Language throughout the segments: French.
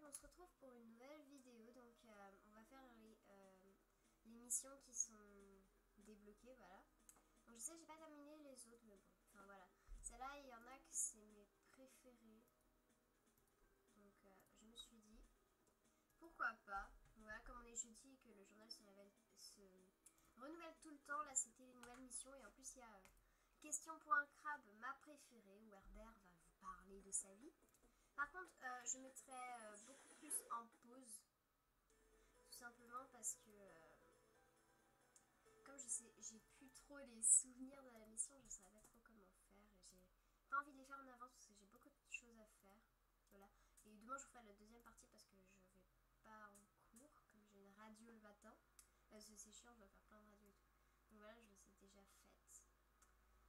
on se retrouve pour une nouvelle vidéo. Donc on va faire les missions qui sont débloquées, voilà. Donc je sais j'ai pas terminé les autres, mais bon, enfin voilà. Celle-là, il y en a que c'est mes préférés. Donc je me suis dit, pourquoi pas. Voilà, comme on est jeudi et que le journal se renouvelle tout le temps, là c'était les nouvelles missions. Et en plus il y a question pour un crabe, ma préférée, où Herbert va vous parler de sa vie. Par contre, je mettrai beaucoup plus en pause, tout simplement parce que, comme je sais, j'ai plus trop les souvenirs de la mission, je savais pas trop comment faire et j'ai pas envie de les faire en avance parce que j'ai beaucoup de choses à faire. Voilà. Et demain, je vous ferai la deuxième partie parce que je vais pas en cours, comme j'ai une radio le matin. C'est chiant, je dois faire plein de radios et tout. Donc voilà, je les ai déjà faites.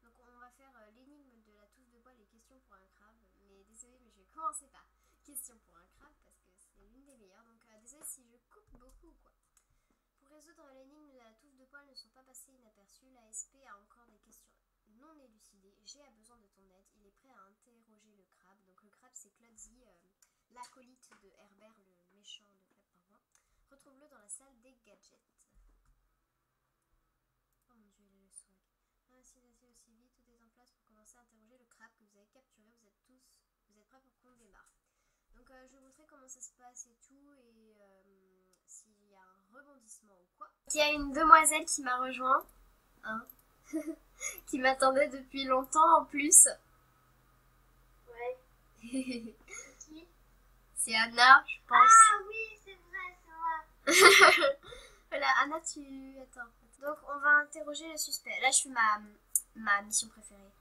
Donc on va faire l'énigme de la touffe de poil et questions pour un crabe. Mais désolé, mais je vais commencer par questions pour un crabe parce que c'est l'une des meilleures. Donc désolé si je coupe beaucoup ou quoi. Pour résoudre l'énigme de la touffe de poil ne sont pas passées inaperçues, l'ASP a encore des questions non élucidées. G a besoin de ton aide. Il est prêt à interroger le crabe. Donc le crabe c'est Claude-Z, l'acolyte de Herbert, le méchant de Club Pingouin. Retrouve-le dans la salle des gadgets. Oh mon dieu, il est le swag. Ainsi d'assez aussi vite, tout est en place pour commencer à interroger le crabe que vous avez capturé. Vous êtes prêts pour qu'on démarre. Donc je vais vous montrer comment ça se passe et tout, et s'il y a un rebondissement ou quoi. Il y a une demoiselle qui m'a rejoint, hein, qui m'attendait depuis longtemps en plus. Ouais. Qui? C'est Anna, je pense. Ah oui, c'est vrai. Voilà, Anna, tu... Attends. Donc on va interroger le suspect. Là je fais ma mission préférée.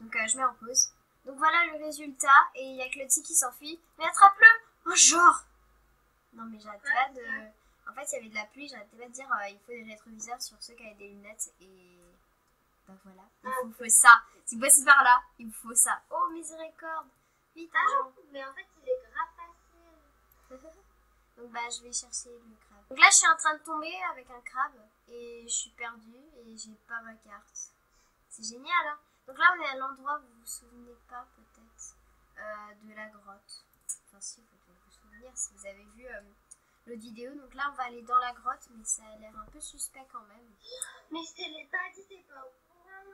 Donc je mets en pause. Donc voilà le résultat, et il y a Claude qui s'enfuit. Mais attrape-le! Oh genre! Non mais j'arrêtais pas de... En fait il y avait de la pluie, j'arrêtais pas de dire il faut des rétroviseurs sur ceux qui avaient des lunettes, et... Bah voilà, il vous faut ça. Si vous passez par là, il vous faut ça. Oh miséricorde! Vite agent! Mais en fait il est grave facile. Donc bah je vais chercher le crabe. Donc là je suis en train de tomber avec un crabe, et je suis perdue, et j'ai pas ma carte. C'est génial hein. Donc là on est à l'endroit où vous vous souvenez pas peut-être de la grotte. Enfin si, vous devez vous souvenir si vous avez vu l'autre vidéo. Donc là on va aller dans la grotte, mais ça a l'air un peu suspect quand même. Mais je te l'ai pas dit, t'es pas au courant.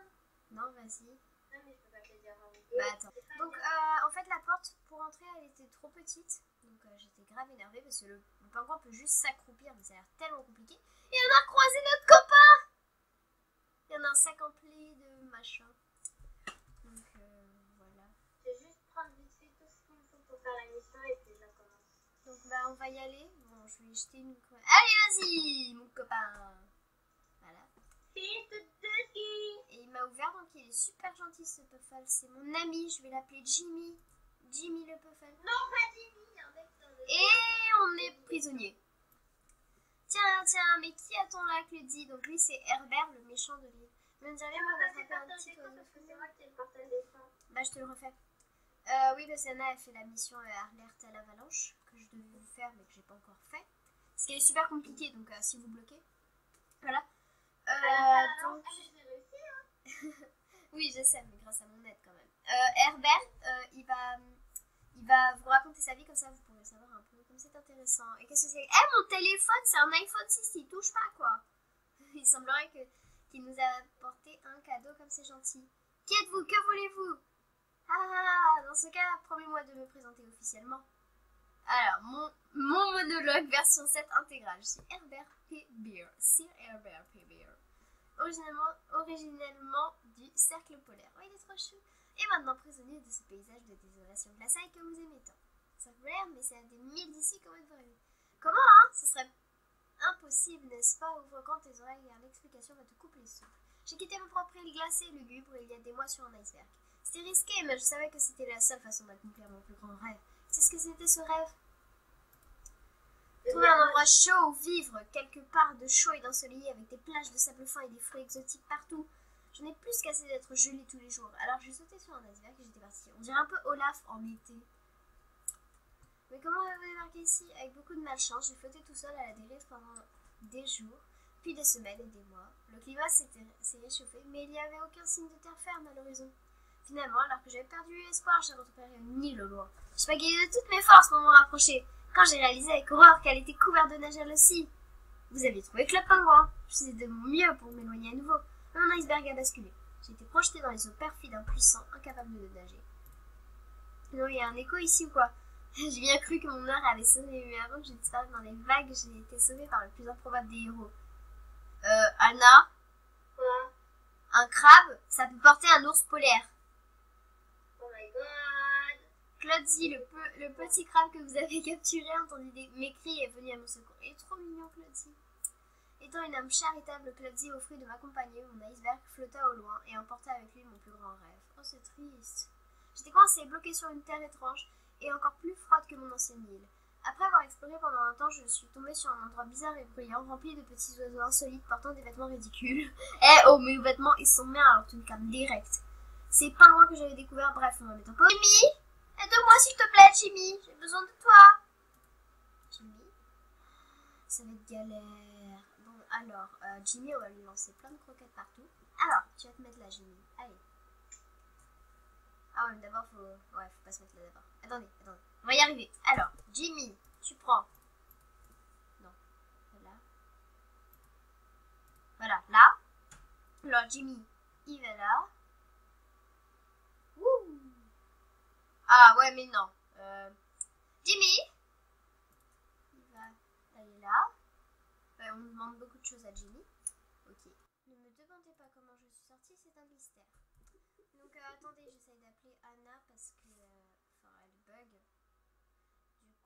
Non vas-y. Non mais je peux pas te le dire en vidéo. Bah attends. Donc en fait la porte pour entrer elle était trop petite. Donc j'étais grave énervée parce que le pingouin peut juste s'accroupir, mais ça a l'air tellement compliqué. Et on a croisé notre copain. Il y en a un sac empli de machin. Donc voilà. Je vais juste prendre vite fait tout ce qu'il me faut pour faire la mission et puis je commence. Donc bah on va y aller. Bon je vais y jeter une... Allez vas-y mon copain. Voilà. Et il m'a ouvert, donc il est super gentil ce Puffle. C'est mon ami, je vais l'appeler Jimmy. Jimmy le Puffle. Non pas Jimmy, un mec dans le... Et on est prisonnier. Tiens, mais qui attend là Claudie? Donc lui c'est Herbert, le méchant de l'île. Mais on dirait bien qu'on a attrapé un petit oiseau. Parce que c'est moi qui ai le portail des fins. Bah je te le refais. Oui, parce qu'Anna a fait la mission alerte à l'avalanche que je devais vous faire mais que j'ai pas encore fait. Ce qui est super compliqué, donc si vous bloquez. Voilà. Donc... je l'ai réussi hein. Oui je sais, mais grâce à mon aide quand même. Herbert, il va vous raconter sa vie, comme ça vous pourrez savoir un peu comme c'est intéressant. Et qu'est-ce que c'est? Eh mon téléphone, c'est un iPhone 6, il touche pas quoi. Il semblerait qu'il nous a apporté un cadeau, comme c'est gentil. Qui êtes-vous? Que voulez-vous? Ah, dans ce cas, promets-moi de me présenter officiellement. Alors, mon monologue version 7 intégrale. Je suis Herbert P. Beer. Sir Herbert P. Beer. Originellement du cercle polaire. Oh, il est trop chou. Et maintenant prisonnier de ce paysage de désolation glaciale que vous aimez tant. Ça vous l'air, mais c'est à des milles d'ici, comment vous rêvez? Comment, hein? Ce serait impossible, n'est-ce pas? Ouvre grand tes oreilles car l'explication va te couper les souffles. J'ai quitté mon propre île glacée et lugubre il y a des mois sur un iceberg. C'était risqué, mais je savais que c'était la seule façon d'accomplir mon plus grand rêve. C'est ce que c'était ce rêve? Trouver un endroit chaud où vivre, quelque part de chaud et d'ensoleillé avec des plages de sable fin et des fruits exotiques partout. Je n'ai plus qu'assez d'être gelée tous les jours. Alors j'ai sauté sur un iceberg et j'étais partie. On dirait un peu Olaf en été. Mais comment avez-vous débarqué ici? Avec beaucoup de malchance, j'ai flotté tout seul à la dérive pendant des jours, puis des semaines et des mois. Le climat s'est réchauffé, mais il n'y avait aucun signe de terre ferme à l'horizon. Finalement, alors que j'avais perdu espoir, j'ai repéré une île au loin. Je pagayais de toutes mes forces pour m'en rapprocher, quand j'ai réalisé avec horreur qu'elle était couverte de neige elle aussi. Vous aviez trouvé Club Pingouin. Je faisais de mon mieux pour m'éloigner à nouveau. Mon iceberg a basculé. J'ai été projetée dans les eaux perfides, impuissant, incapable de nager. Non, il y a un écho ici ou quoi? J'ai bien cru que mon heure avait sonné, mais avant que je disparais dans les vagues, j'ai été sauvée par le plus improbable des héros. Anna? Quoi? Un crabe, ça peut porter un ours polaire. Oh my god. Clodsy, le petit crabe que vous avez capturé, entendit mes cris et est venu à mon secours. Il est trop mignon, Clodsy. Étant une âme charitable, Clodsy offrit de m'accompagner. Mon iceberg flotta au loin et emporta avec lui mon plus grand rêve. Oh, c'est triste. J'étais coincée, bloquée sur une terre étrange et encore plus froide que mon ancienne île. Après avoir exploré pendant un temps, je suis tombée sur un endroit bizarre et bruyant, rempli de petits oiseaux insolites portant des vêtements ridicules. Mes vêtements, ils sont bien, alors tu me calmes direct. C'est pas loin que j'avais découvert, bref, on va mettre un peu. Jimmy, aide-moi s'il te plaît, Jimmy, j'ai besoin de toi. Jimmy, ça va être galère. Bon, alors, Jimmy, on va lui lancer plein de croquettes partout. Alors, tu vas te mettre là, Jimmy. Allez. Ah ouais, mais d'abord, faut pas se mettre là d'abord. Attendez. On va y arriver. Alors, Jimmy, tu prends. Non. Voilà. Voilà, là. Alors, Jimmy, il va là. Wouh. Ah ouais, mais non. Jimmy, il va aller là. On me demande beaucoup de choses à Jimmy. Ok. Ne me demandez pas comment je suis sortie, c'est un mystère. Donc attendez, j'essaye d'appeler Anna parce que elle bug.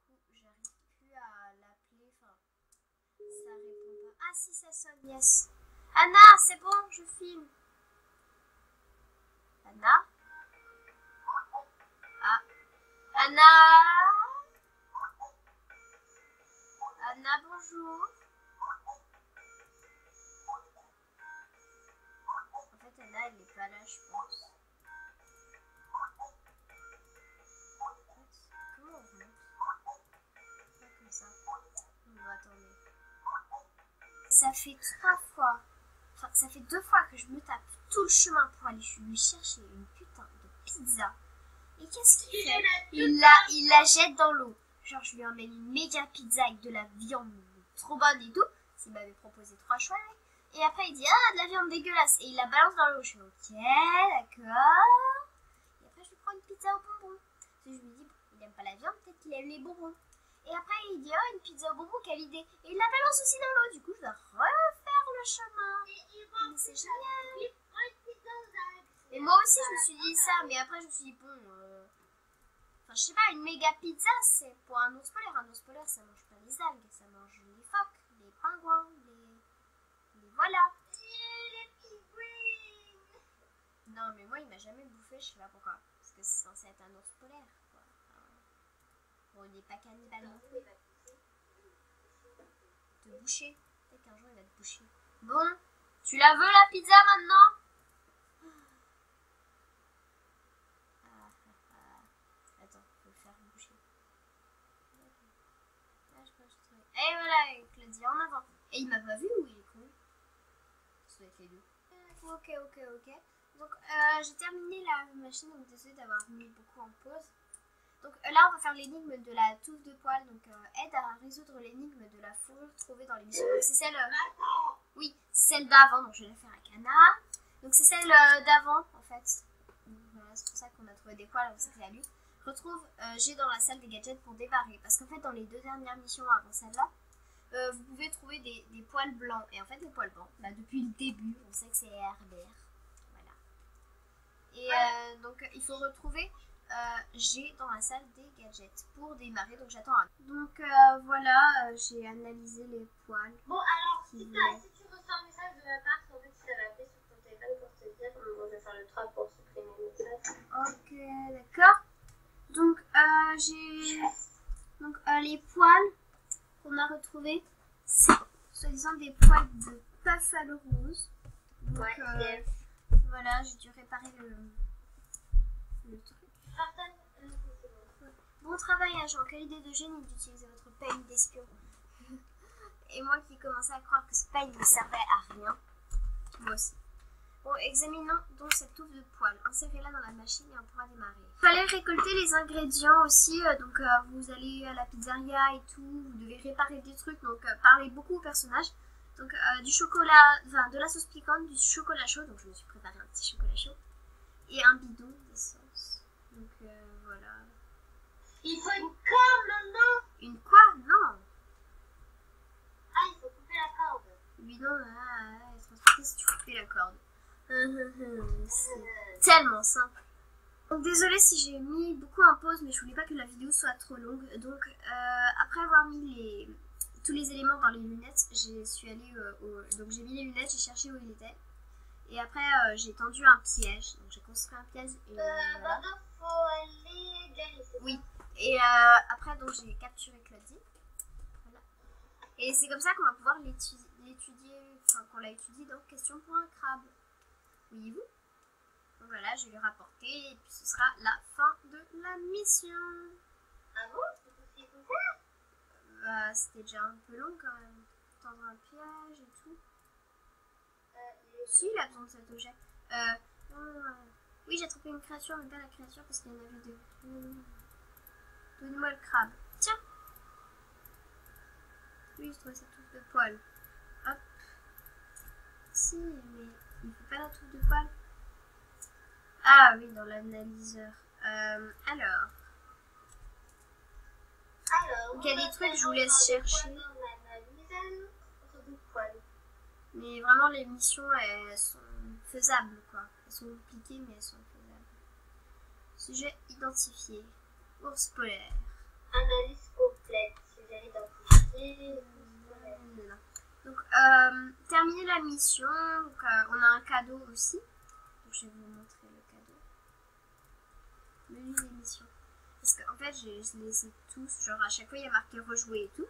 Du coup, j'arrive plus à l'appeler. Enfin, ça répond pas. Ah si, ça sonne, yes. Anna, c'est bon, je filme. Anna? Ah. Anna? Anna, bonjour. En fait, Anna, elle est pas là, je pense. Comment on remonte? Pas comme ça. Bon, attendez. Ça fait 3 fois. Enfin, ça fait 2 fois que je me tape tout le chemin pour aller lui chercher une putain de pizza. Et qu'est-ce qu'il fait? Il la jette dans l'eau. Genre, je lui emmène une méga pizza avec de la viande trop bonne et tout. Il m'avait proposé 3 choix. Et après, il dit, ah, de la viande dégueulasse. Et il la balance dans l'eau. Je fais, ok, d'accord. Et après, je lui prends une pizza au bonbon. Et je lui dis, il aime pas la viande, peut-être qu'il aime les bonbons. Et après, il dit, oh, une pizza au bonbon, quelle idée. Et il la balance aussi dans l'eau. Du coup, je dois refaire le chemin. Mais c'est génial. Et moi aussi, je me suis dit ça. Mais après, je me suis dit, bon... Enfin, je sais pas, une méga pizza, c'est pour un ours polaire. Un ours polaire, ça mange pas les algues. Ça mange les phoques, les pingouins, les voilà. Non, mais moi, il m'a jamais bouffé, je sais pas pourquoi. Parce que c'est censé être un ours polaire, quoi. Bon, il n'est pas cannibale non plus. Te boucher. Peut-être qu'un jour, il va te boucher. Bon, tu la veux, la pizza, maintenant? Attends, faut le faire boucher. Là, je crois que je trouve. Et voilà, Claudie, en avant. Et il m'a pas vu ou il est con? Ça doit être les deux. Ok. Donc, j'ai terminé la machine, donc désolé d'avoir mis beaucoup en pause. Donc là, on va faire l'énigme de la touffe de poils. Donc, aide à résoudre l'énigme de la fourrure trouvée dans l'émission. Donc, c'est celle... oui, celle d'avant. Donc, je vais la faire avec Anna. Donc, c'est celle d'avant, en fait. Donc, voilà, c'est pour ça qu'on a trouvé des poils, on sait que c'est à lui. Retrouve G dans la salle des gadgets pour débarrer. Parce qu'en fait, dans les 2 dernières missions avant celle-là, vous pouvez trouver des poils blancs. Et en fait, les poils blancs, bah, depuis le début, on sait que c'est Herbert. Voilà. Et donc, il faut retrouver G dans la salle des gadgets pour démarrer. Donc, j'attends un. Donc, voilà, j'ai analysé les poils. Bon, alors, si tu reçois un message de ma part, en fait, ça va appeler sur ton téléphone pour te dire. Bon, je vais faire le 3 pour supprimer le message. Ok, d'accord. Donc, j'ai. Donc, les poils qu'on a retrouvés, c'est soi-disant des poils de Buffalo Rose. Donc, ouais, voilà, j'ai dû réparer le truc. Bon travail, agent. Quelle idée de génie d'utiliser votre peigne d'espion. Et moi qui commençais à croire que ce peigne ne servait à rien. Moi aussi. Bon, examinons donc cette touffe de poils. Insérez-la dans la machine et on pourra démarrer. Il fallait récolter les ingrédients aussi. Donc vous allez à la pizzeria et tout. Vous devez réparer des trucs. Donc parlez beaucoup aux personnages. Donc du chocolat, enfin de la sauce piquante, du chocolat chaud. Donc je me suis préparé un petit chocolat chaud. Et un bidon d'essence. Donc voilà. Il faut une corde maintenant. Une quoi? Non. Ah, il faut couper la corde. Bidon, transporter si tu coupais la corde. C'est tellement simple. Donc désolée si j'ai mis beaucoup en pause, mais je voulais pas que la vidéo soit trop longue. Donc après avoir mis tous les éléments dans les lunettes, je suis allée donc j'ai mis les lunettes, j'ai cherché où il était. Et après j'ai tendu un piège. Donc j'ai construit un piège et voilà. Maintenant faut aller gagner. Oui. Et après donc j'ai capturé Claudie. Voilà. Et c'est comme ça qu'on va pouvoir l'étudier, enfin qu'on l'a étudié dans Question pour un crabe. Voyez-vous? Donc voilà, je vais lui rapporter et puis ce sera la fin de la mission. Ah bon? C'est tout ce qu'il faut faire? C'était déjà un peu long quand même. Tendre un piège et tout. Si, il a besoin de cet objet. Oui, j'ai attrapé une créature, mais pas la créature parce qu'il y en avait deux. Donnez-moi le crabe. Tiens! Oui, je trouve cette touffe de poils. Hop. Si, mais il ne faut pas la touffe de poils. Ah oui, dans l'analyseur. Alors. Donc il y a des trucs que je vous laisse chercher. Mais vraiment, les missions, elles sont faisables, quoi. Elles sont compliquées, mais elles sont faisables. Sujet identifié. Ours polaire. Analyse complète. Sujet identifié. Donc, terminer la mission. Donc, on a un cadeau aussi. Donc, je vais vous montrer le cadeau. Menu des missions. Parce qu'en fait, je les ai tous. Genre, à chaque fois, il y a marqué rejouer et tout.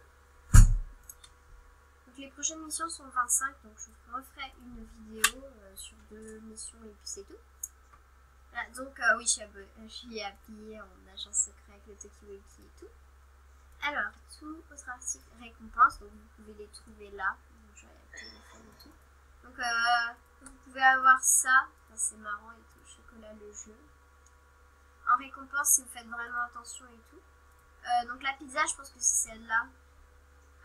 Donc, les prochaines missions sont 25. Donc, je referai une vidéo sur 2 missions et puis c'est tout. Voilà, donc, oui, je suis habillée en agent secret avec le Tokiwoki et tout. Alors, tous votre article récompense, donc vous pouvez les trouver là. Donc, je vais le téléphone et tout. Donc, vous pouvez avoir ça. Enfin, c'est marrant et tout. Chocolat, le jeu. En récompense, si vous faites vraiment attention et tout. Donc, la pizza, je pense que c'est celle-là.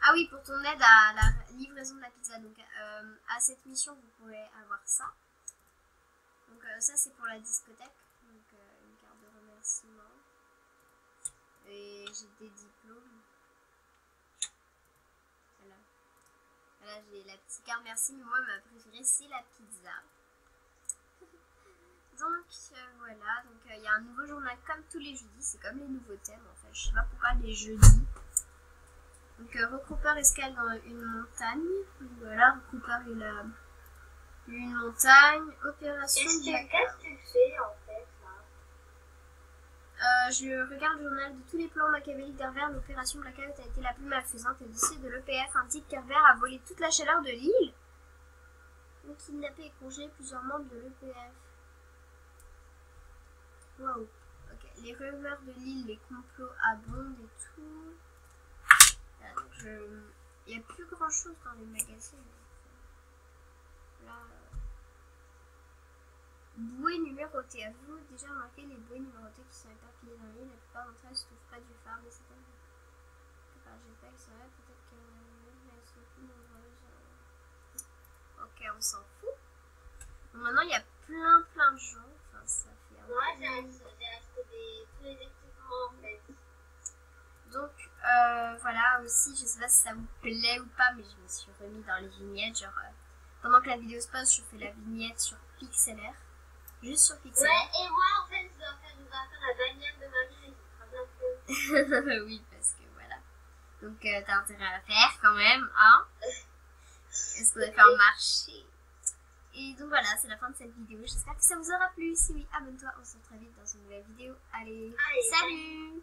Ah oui, pour ton aide à la livraison de la pizza. Donc, à cette mission, vous pourrez avoir ça. Donc, ça, c'est pour la discothèque. Donc, une carte de remerciement. Et j'ai des diplômes. Voilà. Voilà, j'ai la petite carte merci, mais moi, ma préférée, c'est la pizza. Donc, voilà. Donc, il y a un nouveau journal comme tous les jeudis. C'est comme les nouveaux thèmes, en fait. Je sais pas pourquoi les jeudis. Donc, Recouper escale dans une montagne. Donc, voilà, Recouper, il a une montagne. Opération. Qu'est-ce que tu fais, en fait, là? Je regarde le journal de tous les plans machiavéliques d'Hervère. L'opération Blackout a été la plus malfaisante. Le dossier de l'EPF indique qu'Hervère a volé toute la chaleur de l'île. Donc, kidnappé et congelé plusieurs membres de l'EPF. Waouh. Ok, les rumeurs de l'île, les complots abondent et tout. Donc il n'y a plus grand chose dans les magazines. Là, bouées numérotées. Avez-vous déjà remarqué les bouées numérotées qui sont éparpillées dans l'île? La plupart d'entre elles se trouvent près du phare, mais c'est pas vrai. J'ai pas que peut-être qu'elles sont plus nombreuses. Ok, on s'en fout. Donc, maintenant, il y a plein de gens. Enfin, ça fait un Moi, j'ai acheté tous les équipements, en fait. Donc, voilà, aussi, je sais pas si ça vous plaît ou pas, mais je me suis remis dans les vignettes. Genre, pendant que la vidéo se passe, je fais la vignette sur Pixlr. Juste sur Pixlr. Ouais, et moi, en fait, je dois faire la bagnole de ma vie, mais ce sera bientôt. Oui, parce que voilà. Donc, t'as intérêt à la faire quand même, hein. Est-ce qu'on va faire marcher? Et donc voilà, c'est la fin de cette vidéo. J'espère que ça vous aura plu. Si oui, abonne-toi. On se retrouve très vite dans une nouvelle vidéo. Allez, salut!